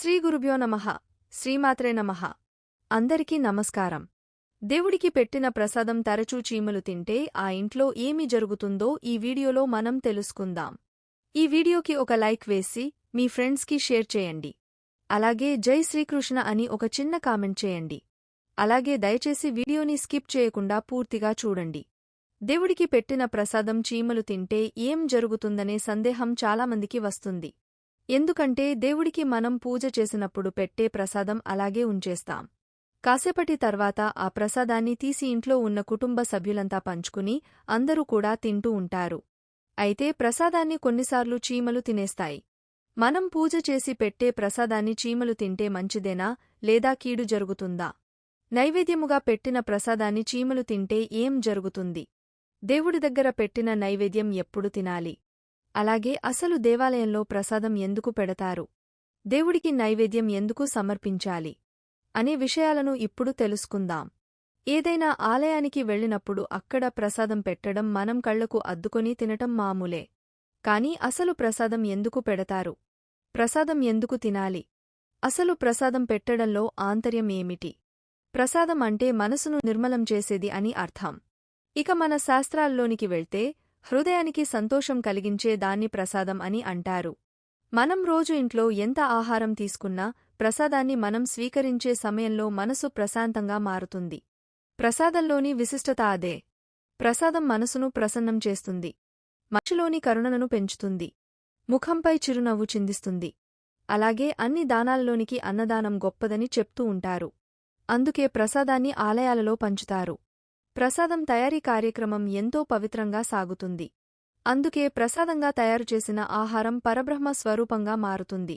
శ్రీ గురుభ్యో నమః శ్రీమాత్రే నమః అందరికీ నమస్కారం. దేవుడికి పెట్టిన ప్రసాదం తరచూ చీమలు తింటే ఆ ఇంట్లో ఏమి జరుగుతుందో ఈ వీడియోలో మనం తెలుసుకుందాం. ఈ వీడియోకి ఒక లైక్ వేసి మీ ఫ్రెండ్స్కి షేర్ చేయండి. అలాగే జై శ్రీకృష్ణ అని ఒక చిన్న కామెంట్ చేయండి. అలాగే దయచేసి వీడియోని స్కిప్ చేయకుండా పూర్తిగా చూడండి. దేవుడికి పెట్టిన ప్రసాదం చీమలు తింటే ఏం జరుగుతుందనే సందేహం చాలామందికి వస్తుంది. ఎందుకంటే దేవుడికి మనం పూజ చేసినప్పుడు పెట్టే ప్రసాదం అలాగే ఉంచేస్తాం. కాసేపటి తర్వాత ఆ ప్రసాదాన్ని తీసి ఇంట్లో ఉన్న కుటుంబ సభ్యులంతా పంచుకుని అందరూ కూడా తింటూ ఉంటారు. అయితే ప్రసాదాన్ని కొన్నిసార్లు చీమలు తినేస్తాయి. మనం పూజ చేసి పెట్టే ప్రసాదాన్ని చీమలు తింటే మంచిదేనా లేదా కీడు జరుగుతుందా? నైవేద్యముగా పెట్టిన ప్రసాదాన్ని చీమలు తింటే ఏం జరుగుతుంది? దేవుడి దగ్గర పెట్టిన నైవేద్యం ఎప్పుడు తినాలి? అలాగే అసలు దేవాలయంలో ప్రసాదం ఎందుకు పెడతారు? దేవుడికి నైవేద్యం ఎందుకు సమర్పించాలి? అనే విషయాలను ఇప్పుడు తెలుసుకుందాం. ఏదైనా ఆలయానికి వెళ్ళినప్పుడు అక్కడ ప్రసాదం పెట్టడం మనం కళ్లకు అద్దుకొని తినటం మామూలే. కాని అసలు ప్రసాదం ఎందుకు పెడతారు? ప్రసాదం ఎందుకు తినాలి? అసలు ప్రసాదం పెట్టడంలో ఆంతర్యం ఏమిటి? ప్రసాదం అంటే మనసును నిర్మలం చేసేది అని అర్థం. ఇక మన శాస్త్రాల్లోనికి వెళ్తే హృదయానికి సంతోషం కలిగించే దాన్ని ప్రసాదం అని అంటారు. మనం రోజు ఇంట్లో ఎంత ఆహారం తీసుకున్నా ప్రసాదాన్ని మనం స్వీకరించే సమయంలో మనసు ప్రశాంతంగా మారుతుంది. ప్రసాదంలోని విశిష్టత అదే. ప్రసాదం మనసును ప్రసన్నం చేస్తుంది. మనిషిలోని కరుణను పెంచుతుంది. ముఖంపై చిరునవ్వు చిందిస్తుంది. అలాగే అన్ని దానాల్లోనికి అన్నదానం గొప్పదని చెప్తూ ఉంటారు. అందుకే ప్రసాదాన్ని ఆలయాలలో పంచుతారు. ప్రసాదం తయారీ కార్యక్రమం ఎంతో పవిత్రంగా సాగుతుంది. అందుకే ప్రసాదంగా తయారుచేసిన ఆహారం పరబ్రహ్మ స్వరూపంగా మారుతుంది.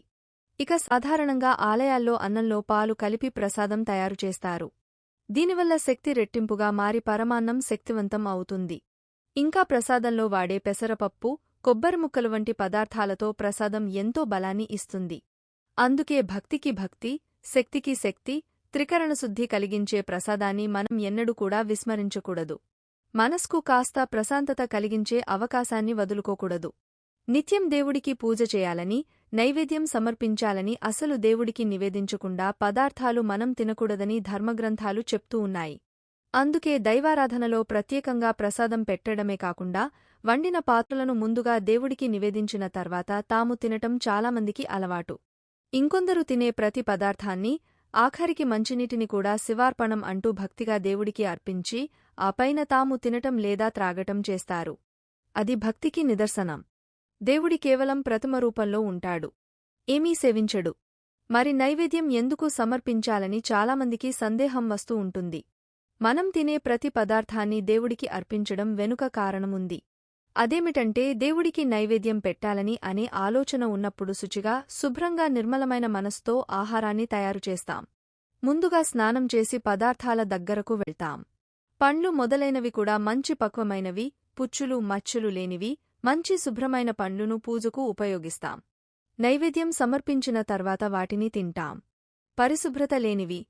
ఇక సాధారణంగా ఆలయాల్లో అన్నంలో పాలు కలిపి ప్రసాదం తయారుచేస్తారు. దీనివల్ల శక్తి రెట్టింపుగా మారి పరమాన్నం శక్తివంతం అవుతుంది. ఇంకా ప్రసాదంలో వాడే పెసరపప్పు, కొబ్బరి ముక్కలు వంటి పదార్థాలతో ప్రసాదం ఎంతో బలాన్ని ఇస్తుంది. అందుకే భక్తికి భక్తి, శక్తికి శక్తి, త్రికరణశుద్ధి కలిగించే ప్రసాదాన్ని మనం ఎన్నడూ కూడా విస్మరించకూడదు. మనస్కు కాస్త ప్రశాంతత కలిగించే అవకాశాన్ని వదులుకోకూడదు. నిత్యం దేవుడికి పూజ చేయాలని, నైవేద్యం సమర్పించాలని, అసలు దేవుడికి నివేదించకుండా పదార్థాలు మనం తినకూడదని ధర్మగ్రంథాలు చెప్తూ ఉన్నాయి. అందుకే దైవారాధనలో ప్రత్యేకంగా ప్రసాదం పెట్టడమే కాకుండా వండిన పాత్రలను ముందుగా దేవుడికి నివేదించిన తర్వాత తాము తినటం చాలామందికి అలవాటు. ఇంకొందరు తినే ప్రతి పదార్థాన్ని, ఆఖరికి మంచినీటిని కూడా శివార్పణం అంటూ భక్తిగా దేవుడికి అర్పించి ఆపైన తాము తినటం లేదా త్రాగటం చేస్తారు. అది భక్తికి నిదర్శనం. దేవుడి కేవలం ప్రతిమ రూపంలో ఉంటాడు. ఏమీ సేవించడు. మరి నైవేద్యం ఎందుకు సమర్పించాలని చాలామందికి సందేహం వస్తూ ఉంటుంది. మనం తినే ప్రతి పదార్థాన్ని దేవుడికి అర్పించడం వెనుక కారణముంది. అదేమిటంటే దేవుడికి నైవేద్యం పెట్టాలని అనే ఆలోచన ఉన్నప్పుడు శుచిగా, శుభ్రంగా, నిర్మలమైన మనసుతో ఆహారాన్ని తయారుచేస్తాం. ముందుగా స్నానం చేసి పదార్థాల దగ్గరకు వెళ్తాం. పండ్లు మొదలైనవి కూడా మంచి పక్వమైనవి, పుచ్చులు మచ్చులు లేనివి, మంచి శుభ్రమైన పండ్లును పూజకు ఉపయోగిస్తాం. నైవేద్యం సమర్పించిన తర్వాత వాటిని తింటాం. పరిశుభ్రత లేనివి,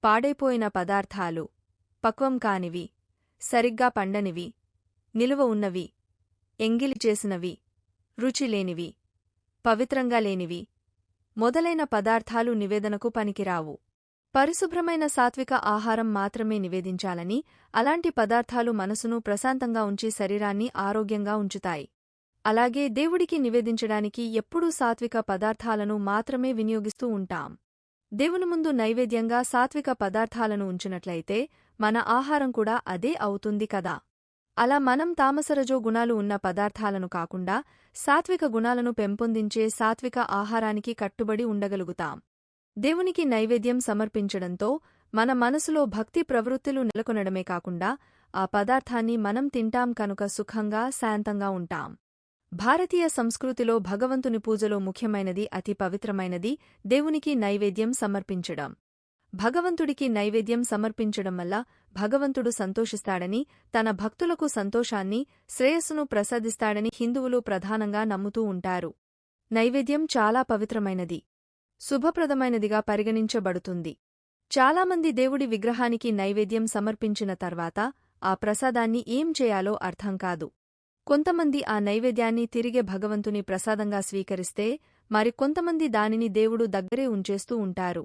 పాడైపోయిన పదార్థాలు, పక్వం కానివి, సరిగ్గా పండనివి, నిలువ ఉన్నవి, ఎంగిలి చేసినవి, రుచిలేనివి, పవిత్రంగా లేనివి మొదలైన పదార్థాలు నివేదనకు పనికిరావు. పరిశుభ్రమైన సాత్విక ఆహారం మాత్రమే నివేదించాలని, అలాంటి పదార్థాలు మనసును ప్రశాంతంగా ఉంచి శరీరాన్ని ఆరోగ్యంగా ఉంచుతాయి. అలాగే దేవుడికి నివేదించడానికి ఎప్పుడూ సాత్విక పదార్థాలను మాత్రమే వినియోగిస్తూ ఉంటాం. దేవుని ముందు నైవేద్యంగా సాత్విక పదార్థాలను ఉంచినట్లయితే మన ఆహారం కూడా అదే అవుతుంది కదా. అలా మనం తామసరజో గుణాలు ఉన్న పదార్థాలను కాకుండా సాత్విక గుణాలను పెంపొందించే సాత్విక ఆహారానికి కట్టుబడి ఉండగలుగుతాం. దేవునికి నైవేద్యం సమర్పించడంతో మన మనసులో భక్తి ప్రవృత్తులు నెలకొనడమే కాకుండా ఆ పదార్థాన్ని మనం తింటాం కనుక సుఖంగా, శాంతంగా ఉంటాం. భారతీయ సంస్కృతిలో భగవంతుని పూజలో ముఖ్యమైనది, అతి పవిత్రమైనది దేవునికి నైవేద్యం సమర్పించడం. భగవంతుడికి నైవేద్యం సమర్పించడం వల్ల భగవంతుడు సంతోషిస్తాడని, తన భక్తులకు సంతోషాన్ని, శ్రేయస్సును ప్రసాదిస్తాడని హిందువులు ప్రధానంగా నమ్ముతూ ఉంటారు. నైవేద్యం చాలా పవిత్రమైనది, శుభప్రదమైనదిగా పరిగణించబడుతుంది. చాలామంది దేవుడి విగ్రహానికి నైవేద్యం సమర్పించిన తర్వాత ఆ ప్రసాదాన్ని ఏం చేయాలో అర్థం కాదు. కొంతమంది ఆ నైవేద్యాన్ని తిరిగే భగవంతుని ప్రసాదంగా స్వీకరిస్తే, మరికొంతమంది దానిని దేవుడు దగ్గరే ఉంచేస్తూ ఉంటారు.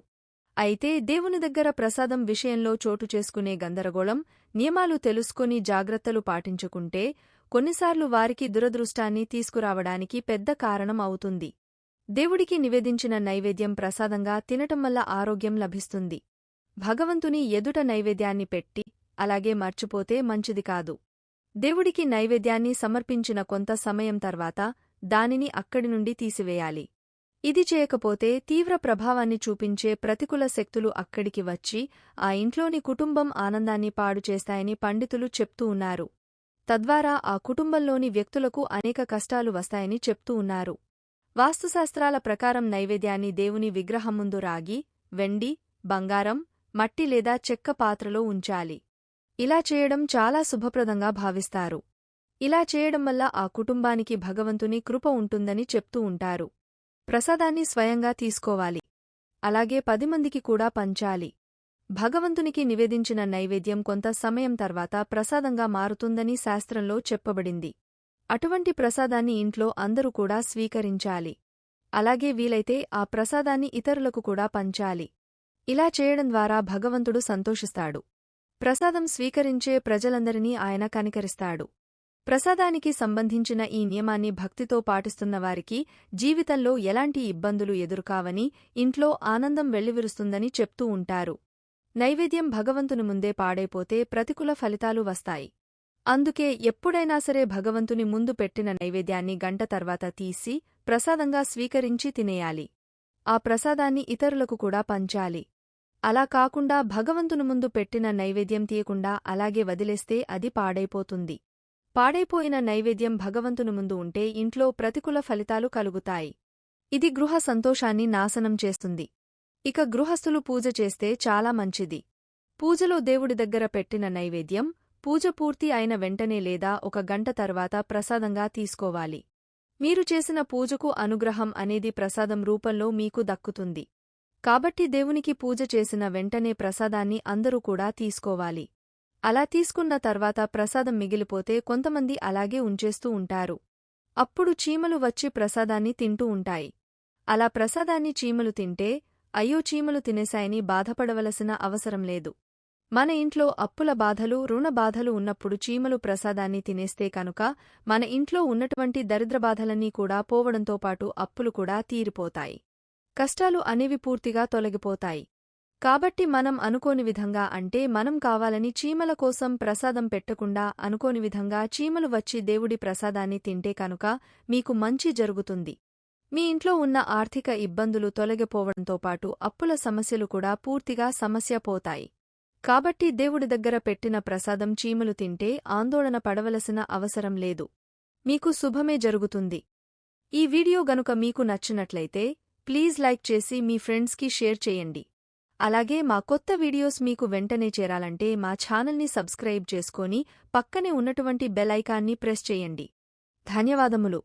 అయితే దేవుని దగ్గర ప్రసాదం విషయంలో చోటు చేసుకునే గందరగోళం, నియమాలు తెలుసుకొని జాగ్రత్తలు పాటించుకుంటే కొన్నిసార్లు వారికి దురదృష్టాన్ని తీసుకురావడానికి పెద్ద కారణం అవుతుంది. దేవుడికి నివేదించిన నైవేద్యం ప్రసాదంగా తినటం వల్ల ఆరోగ్యం లభిస్తుంది. భగవంతుని ఎదుట నైవేద్యాన్ని పెట్టి అలాగే మర్చిపోతే మంచిది కాదు. దేవుడికి నైవేద్యాన్ని సమర్పించిన కొంత సమయం తర్వాత దానిని అక్కడి నుండి తీసివేయాలి. ఇది చేయకపోతే తీవ్ర ప్రభావాన్ని చూపించే ప్రతికూల శక్తులు అక్కడికి వచ్చి ఆ ఇంట్లోని కుటుంబం ఆనందాన్ని పాడు చేస్తాయని పండితులు చెప్తూ ఉన్నారు. తద్వారా ఆ కుటుంబంలోని వ్యక్తులకు అనేక కష్టాలు వస్తాయని చెప్తూ ఉన్నారు. వాస్తుశాస్త్రాల ప్రకారం నైవేద్యాన్ని దేవుని విగ్రహం ముందు రాగి, వెండి, బంగారం, మట్టి లేదా చెక్క పాత్రలో ఉంచాలి. ఇలా చేయడం చాలా శుభప్రదంగా భావిస్తారు. ఇలా చేయడం వల్ల ఆ కుటుంబానికి భగవంతుని కృప ఉంటుందని చెప్తూ ఉంటారు. ప్రసాదాన్ని స్వయంగా తీసుకోవాలి. అలాగే 10 మందికి కూడా పంచాలి. భగవంతునికి నివేదించిన నైవేద్యం కొంత సమయం తర్వాత ప్రసాదంగా మారుతుందని శాస్త్రంలో చెప్పబడింది. అటువంటి ప్రసాదాన్ని ఇంట్లో అందరూ కూడా స్వీకరించాలి. అలాగే వీలైతే ఆ ప్రసాదాన్ని ఇతరులకు కూడా పంచాలి. ఇలా చేయడం ద్వారా భగవంతుడు సంతోషిస్తాడు. ప్రసాదం స్వీకరించే ప్రజలందరినీ ఆయన కనికరిస్తాడు. ప్రసాదానికి సంబంధించిన ఈ నియమాన్ని భక్తితో పాటిస్తున్నవారికి జీవితంలో ఎలాంటి ఇబ్బందులు ఎదురుకావని, ఇంట్లో ఆనందం వెల్లివిరుస్తుందని చెప్తూ ఉంటారు. నైవేద్యం భగవంతుని ముందే పాడైపోతే ప్రతికూల ఫలితాలు వస్తాయి. అందుకే ఎప్పుడైనా సరే భగవంతుని ముందు పెట్టిన నైవేద్యాన్ని గంట తర్వాత తీసి ప్రసాదంగా స్వీకరించి తినేయాలి. ఆ ప్రసాదాన్ని ఇతరులకు కూడా పంచాలి. అలా కాకుండా భగవంతుని ముందు పెట్టిన నైవేద్యం తీయకుండా అలాగే వదిలేస్తే అది పాడైపోతుంది. పాడైపోయిన నైవేద్యం భగవంతుని ముందు ఉంటే ఇంట్లో ప్రతికూల ఫలితాలు కలుగుతాయి. ఇది గృహ సంతోషాన్ని నాశనం చేస్తుంది. ఇక గృహస్థులు పూజ చేస్తే చాలా మంచిది. పూజలో దేవుడి దగ్గర పెట్టిన నైవేద్యం పూజ పూర్తి అయిన వెంటనే లేదా 1 గంట తర్వాత ప్రసాదంగా తీసుకోవాలి. మీరు చేసిన పూజకు అనుగ్రహం అనేది ప్రసాదం రూపంలో మీకు దక్కుతుంది. కాబట్టి దేవునికి పూజ చేసిన వెంటనే ప్రసాదాన్ని అందరూ కూడా తీసుకోవాలి. అలా తీసుకున్న తర్వాత ప్రసాదం మిగిలిపోతే కొంతమంది అలాగే ఉంచేస్తూ ఉంటారు. అప్పుడు చీమలు వచ్చి ప్రసాదాన్ని తింటూ ఉంటాయి. అలా ప్రసాదాన్ని చీమలు తింటే అయ్యో చీమలు తినేశాయని బాధపడవలసిన అవసరం లేదు. మన ఇంట్లో అప్పుల బాధలు, రుణ బాధలు ఉన్నప్పుడు చీమలు ప్రసాదాన్ని తినేస్తే కనుక మన ఇంట్లో ఉన్నటువంటి దరిద్రబాధలన్నీ కూడా పోవడంతో పాటు అప్పులు కూడా తీరిపోతాయి. కష్టాలు అనేవి పూర్తిగా తొలగిపోతాయి. కాబట్టి మనం అనుకోని విధంగా అంటే మనం కావాలని చీమల కోసం ప్రసాదం పెట్టకుండా అనుకోని విధంగా చీమలు వచ్చి దేవుడి ప్రసాదాన్ని తింటే కనుక మీకు మంచి జరుగుతుంది. మీ ఇంట్లో ఉన్న ఆర్థిక ఇబ్బందులు తొలగిపోవడంతో పాటు అప్పుల సమస్యలు కూడా పూర్తిగా సమస్య పోతాయి. కాబట్టి దేవుడి దగ్గర పెట్టిన ప్రసాదం చీమలు తింటే ఆందోళన పడవలసిన అవసరం లేదు. మీకు శుభమే జరుగుతుంది. ఈ వీడియో గనుక మీకు నచ్చినట్లయితే ప్లీజ్ లైక్ చేసి మీ ఫ్రెండ్స్కి షేర్ చేయండి. అలాగే మా కొత్త వీడియోస్ మీకు వెంటనే చేరాలంటే మా ఛానల్ని సబ్స్క్రైబ్ చేసుకొని పక్కనే ఉన్నటువంటి బెల్ ఐకాన్ని ప్రెస్ చేయండి. ధన్యవాదములు.